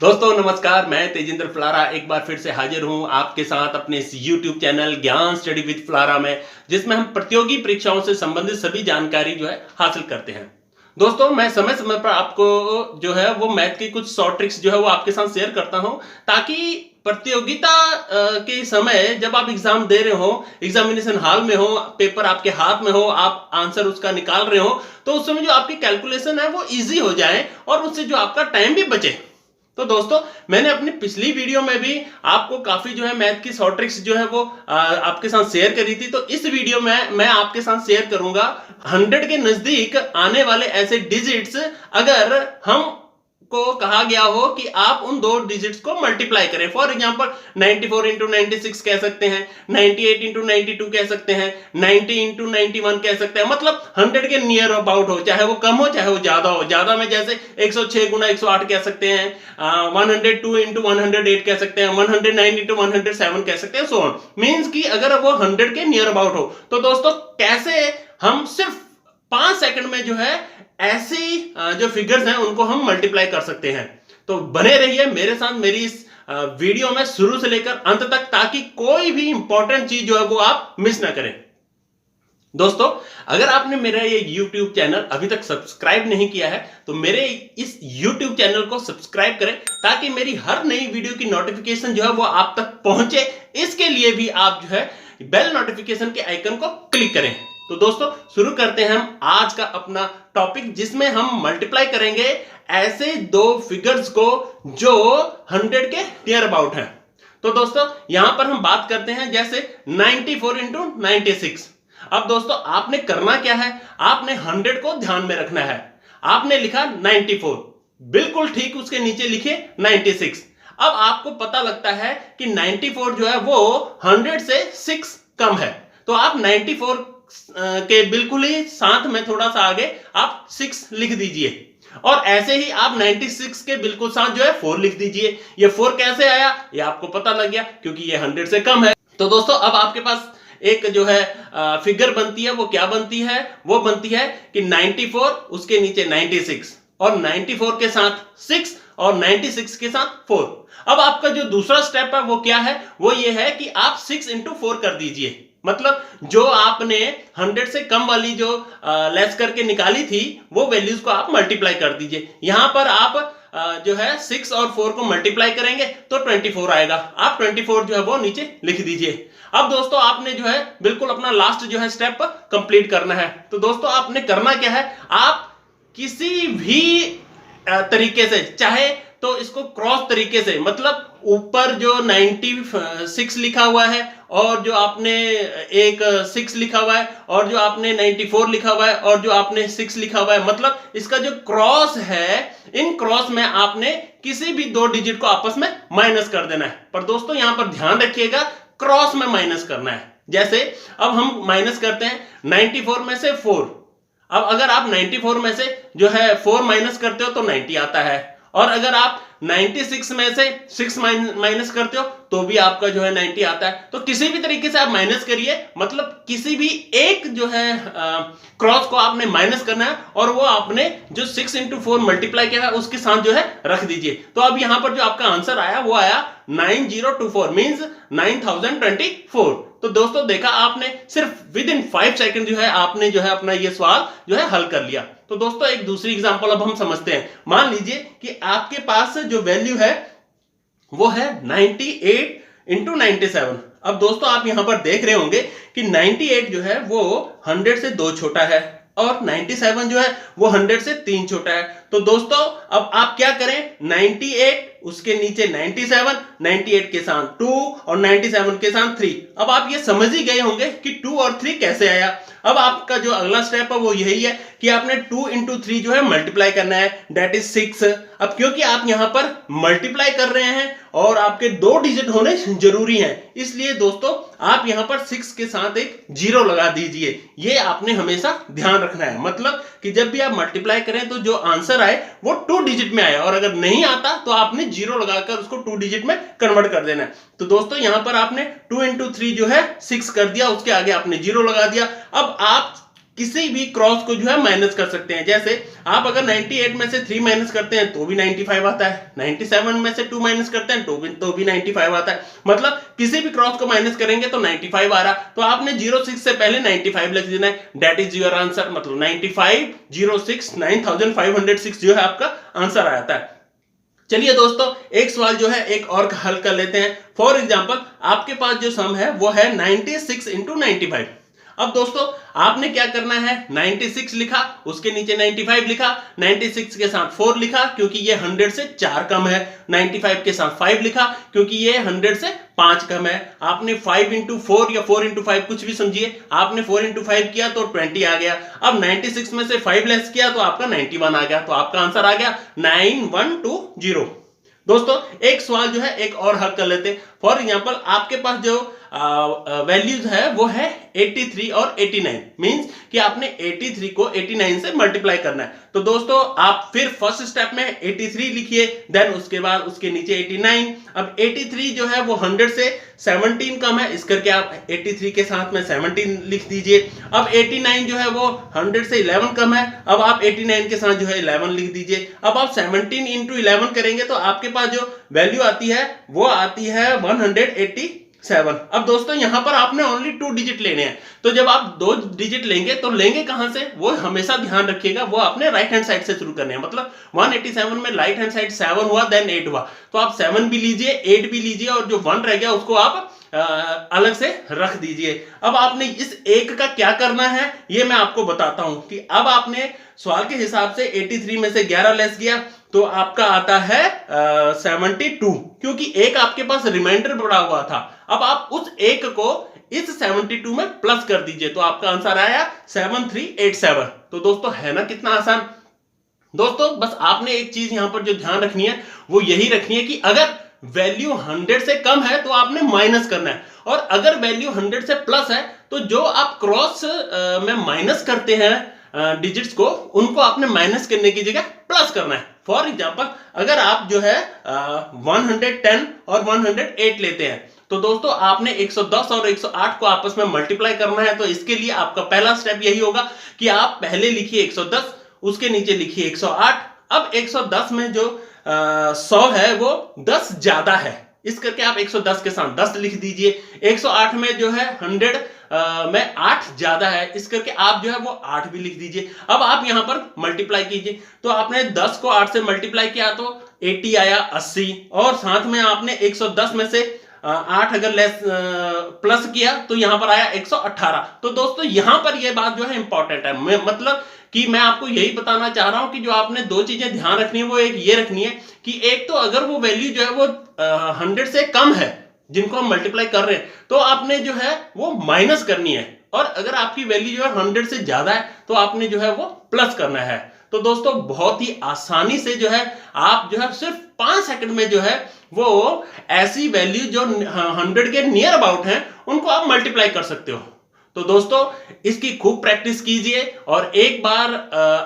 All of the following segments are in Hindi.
दोस्तों नमस्कार, मैं तेजिंद्र फ्लारा एक बार फिर से हाजिर हूं आपके साथ अपने इस YouTube चैनल ज्ञान स्टडी विद फ्लारा में, जिसमें हम प्रतियोगी परीक्षाओं से संबंधित सभी जानकारी जो है हासिल करते हैं। दोस्तों मैं समय समय पर आपको जो है वो मैथ की कुछ शॉर्ट ट्रिक्स जो है वो आपके साथ शेयर करता हूं, ताकि प्रतियोगिता के समय जब आप एग्जाम दे रहे हो, एग्जामिनेशन हॉल में हो, पेपर आपके हाथ में हो, आप आंसर उसका निकाल रहे हो, तो उस समय जो आपकी कैलकुलेशन है वो इजी हो जाए और उससे जो आपका टाइम भी बचे। तो दोस्तों मैंने अपनी पिछली वीडियो में भी आपको काफी जो है मैथ की शॉर्ट ट्रिक्स जो है वो आपके साथ शेयर करी थी। तो इस वीडियो में मैं आपके साथ शेयर करूंगा 100 के नजदीक आने वाले ऐसे डिजिट्स, अगर हम को कहा गया हो कि आप उन दो डिजिट्स को मल्टीप्लाई करें। फॉर एग्जांपल 94 इंटू 96 कह सकते हैं, 98 इंटू 92 कह सकते हैं, 90 इंटू 91 कह सकते हैं। मतलब 100 के नियर अबाउट हो, चाहे वो कम हो चाहे वो ज्यादा हो। ज्यादा में जैसे 106 गुना 108 कह सकते हैं, 102 इंटू 108 कह सकते हैं, 109 इंटू 107 कह सकते हैं, सो ऑन। मीन्स कि अगर वो 100 के नियर अबाउट हो, तो दोस्तों कैसे हम सिर्फ 5 सेकंड में जो है ऐसी जो फिगर्स हैं उनको हम मल्टीप्लाई कर सकते हैं। तो बने रहिए मेरे साथ मेरी इस वीडियो में शुरू से लेकर अंत तक, ताकि कोई भी इंपॉर्टेंट चीज जो है वो आप मिस ना करें। दोस्तों अगर आपने मेरा ये YouTube चैनल अभी तक सब्सक्राइब नहीं किया है तो मेरे इस YouTube चैनल को सब्सक्राइब करें, ताकि मेरी हर नई वीडियो की नोटिफिकेशन जो है वो आप तक पहुंचे। इसके लिए भी आप जो है बेल नोटिफिकेशन के आइकन को क्लिक करें। तो दोस्तों शुरू करते हैं हम आज का अपना टॉपिक, जिसमें हम मल्टीप्लाई करेंगे ऐसे दो फिगर्स को जो 100 के नियर अबाउट हैं। तो दोस्तों यहां पर हम बात करते हैं जैसे 94 इंटू 96। अब दोस्तों आपने करना क्या है, आपने 100 को ध्यान में रखना है। आपने लिखा 94, बिल्कुल ठीक उसके नीचे लिखे 96। अब आपको पता लगता है कि 94 जो है वो 100 से 6 कम है, तो आप 94 के बिल्कुल ही साथ में थोड़ा सा आगे आप 6 लिख दीजिए, और ऐसे ही आप 96 के बिल्कुल साथ जो है 4 लिख दीजिए। ये 4 कैसे आया ये आपको पता लग गया, क्योंकि ये 100 से कम है। तो दोस्तों अब आपके पास एक जो है फिगर बनती है, वो क्या बनती है, वो बनती है कि 94 उसके नीचे 96 और 94 के साथ 6 और 96 के साथ 4। अब आपका जो दूसरा स्टेप है वो क्या है, वो ये है कि आप 6 इंटू 4 कर दीजिए। मतलब जो आपने 100 से कम वाली जो लेस करके निकाली थी वो वैल्यूज को आप मल्टीप्लाई कर दीजिए। यहां पर आप जो है 6 और 4 को मल्टीप्लाई करेंगे तो 24 आएगा। आप 24 जो है वो नीचे लिख दीजिए। अब दोस्तों आपने जो है बिल्कुल अपना लास्ट जो है स्टेप कंप्लीट करना है। तो दोस्तों आपने करना क्या है, आप किसी भी तरीके से, चाहे तो इसको क्रॉस तरीके से, मतलब ऊपर जो 96 लिखा हुआ है और जो आपने एक 6 लिखा हुआ है और जो आपने 94 लिखा हुआ है और जो आपने 6 लिखा हुआ है, मतलब इसका जो क्रॉस है, इन क्रॉस में आपने किसी भी दो डिजिट को आपस में माइनस कर देना है। पर दोस्तों यहां पर ध्यान रखिएगा, क्रॉस में माइनस करना है। जैसे अब हम माइनस करते हैं 94 में से 4। अब अगर आप 94 में से जो है 4 माइनस करते हो तो 90 आता है, और अगर आप 96 में से 6 माइनस करते हो तो भी आपका जो है 90 आता है। तो किसी भी तरीके से आप माइनस करिए, मतलब किसी भी एक जो है क्रॉस को आपने माइनस करना है, और वो आपने जो 6 इंटू 4 मल्टीप्लाई किया है उसके साथ जो है रख दीजिए। तो अब यहां पर जो आपका आंसर आया वो आया 9024, मींस 9024। तो दोस्तों देखा आपने, सिर्फ विद इन 5 सेकंड जो है आपने जो है अपना ये सवाल जो है हल कर लिया। तो दोस्तों एक दूसरी एग्जांपल अब हम समझते हैं। मान लीजिए कि आपके पास जो वैल्यू है वो है 98 इंटू 97। अब दोस्तों आप यहां पर देख रहे होंगे कि 98 जो है वो 100 से 2 छोटा है और 97 जो है वो 100 से 3 छोटा है। तो दोस्तों अब आप क्या करें, 98 उसके नीचे 97, 98 के साथ 2 और 97 के साथ 3। अब आप ये समझ ही गए होंगे कि 2 और 3 कैसे आया। अब आपका जो अगला स्टेप है वो यही है कि आपने 2 इंटू 3 जो है मल्टीप्लाई करना है, डेट इज 6। अब क्योंकि आप यहां पर मल्टीप्लाई कर रहे हैं और आपके 2 डिजिट होने जरूरी हैं, इसलिए दोस्तों आप यहां पर 6 के साथ एक 0 लगा दीजिए। ये आपने हमेशा ध्यान रखना है, मतलब कि जब भी आप मल्टीप्लाई करें तो जो आंसर आए वो 2 डिजिट में आए, और अगर नहीं आता तो आपने 0 लगाकर उसको 2 डिजिट में कन्वर्ट कर देना है। तो दोस्तों यहां पर आपने 2 इंटू 3 जो है 6 कर दिया, उसके आगे आपने 0 लगा दिया। अब आप किसी भी क्रॉस को जो है माइनस कर सकते हैं। जैसे आप अगर 98 में से 3 माइनस करते हैं तो भी 95 आता है, 97 में से 2 माइनस करते हैं तो भी 95 आता है। मतलब किसी भी क्रॉस को माइनस करेंगे तो 95 आ रहा, तो आपने 06 से पहले 95 लिख देना है। That is your answer. मतलब 95 06 9506 जो है आपका आंसर आता है। चलिए दोस्तों, एक सवाल जो है एक और हल कर लेते हैं। फॉर एग्जांपल, आपके पास जो सम है वो है 96 इंटू 95। अब दोस्तों आपने क्या करना है, 96 लिखा, उसके नीचे 95 लिखा, 96 के साथ 4 लिखा क्योंकि ये 100 से 4 कम है, 95 के साथ 5 लिखा क्योंकि ये 100 से 5 कम है। आपने 5 इंटू 4 या 4 इंटू 5 कुछ भी समझिए, आपने 4 इंटू 5 किया तो 20 आ गया। अब 96 में से 5 लेस किया तो आपका 91 आ गया, तो आपका आंसर आ गया 9120। दोस्तों एक सवाल जो है एक और हल कर लेते हैं। फॉर एग्जांपल, आपके पास जो वैल्यूज है वो है 83 और 89, मींस कि आपने 83 को 89 से मल्टीप्लाई करना है। तो दोस्तों आप फिर फर्स्ट स्टेप में 83 लिखिए, देन उसके बाद उसके नीचे 89। अब 83 जो है वो 100 से 17 कम है, इस करके आप 83 के साथ में 17 लिख दीजिए। अब 89 जो है वो 100 से 11 कम है, अब आप 89 के साथ जो है 11 लिख दीजिए। अब आप 17 इंटू 11 करेंगे तो आपके पास जो वैल्यू आती है वो आती है 187। अब दोस्तों यहां पर आपने ओनली 2 डिजिट लेने हैं, तो जब आप 2 डिजिट लेंगे तो लेंगे कहां से, वो हमेशा ध्यान रखिएगा, वो आपने राइट हैंड साइड से शुरू करने हैं। मतलब 187 में राइट हैंड साइड 7 हुआ, देन 8 हुआ, तो आप 7 भी लीजिए, 8 भी लीजिए, और जो 1 रह गया उसको आप अलग से रख दीजिए। अब आपने इस एक का क्या करना है ये मैं आपको बताता हूं कि अब आपने सवाल के हिसाब से 83 में से 11 लेस किया तो आपका आता है 72, क्योंकि एक आपके पास रिमाइंडर पड़ा हुआ था। अब आप उस एक को इस 72 में प्लस कर दीजिए तो आपका आंसर आया 7387। तो दोस्तों है ना कितना आसान। दोस्तों बस आपने एक चीज यहां पर जो ध्यान रखनी है वो यही रखनी है कि अगर वैल्यू 100 से कम है तो आपने माइनस करना है, और अगर वैल्यू 100 से प्लस है तो जो आप क्रॉस में माइनस करते हैं डिजिट्स को, उनको आपने माइनस करने की जगह प्लस करना है। फॉर एग्जांपल, अगर आप जो है 110 और 108 लेते हैं तो दोस्तों आपने 110 और 108 को आपस में मल्टीप्लाई करना है। तो इसके लिए आपका पहला स्टेप यही होगा कि आप पहले लिखिए 110, उसके नीचे लिखिए 108। अब 110 में जो 100 है वो 10 ज्यादा है, इस करके आप 110 के साथ 10 लिख दीजिए। 108 में जो है 100 में 8 ज्यादा है, इस करके आप जो है वो 8 भी लिख दीजिए। अब आप यहां पर मल्टीप्लाई कीजिए, तो आपने 10 को 8 से मल्टीप्लाई किया तो 80 आया, 80, और साथ में आपने 110 में से 8 अगर लेस प्लस किया तो यहां पर आया 118। तो दोस्तों यहां पर यह बात जो है इंपॉर्टेंट है, मतलब कि मैं आपको यही बताना चाह रहा हूं कि जो आपने 2 चीजें ध्यान रखनी है वो एक ये रखनी है कि एक तो अगर वो वैल्यू जो है वो 100 से कम है जिनको हम मल्टीप्लाई कर रहे हैं तो आपने जो है वो माइनस करनी है, और अगर आपकी वैल्यू जो है 100 से ज्यादा है तो आपने जो है वो प्लस करना है। तो दोस्तों बहुत ही आसानी से जो है आप जो है सिर्फ 5 सेकंड में जो है वो ऐसी वैल्यू जो 100 के नियर अबाउट हैं उनको आप मल्टीप्लाई कर सकते हो। तो दोस्तों इसकी खूब प्रैक्टिस कीजिए, और एक बार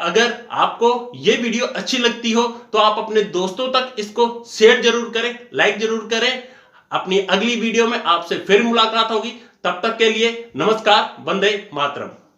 अगर आपको ये वीडियो अच्छी लगती हो तो आप अपने दोस्तों तक इसको शेयर जरूर करें, लाइक जरूर करें। अपनी अगली वीडियो में आपसे फिर मुलाकात होगी, तब तक के लिए नमस्कार, वंदे मातरम।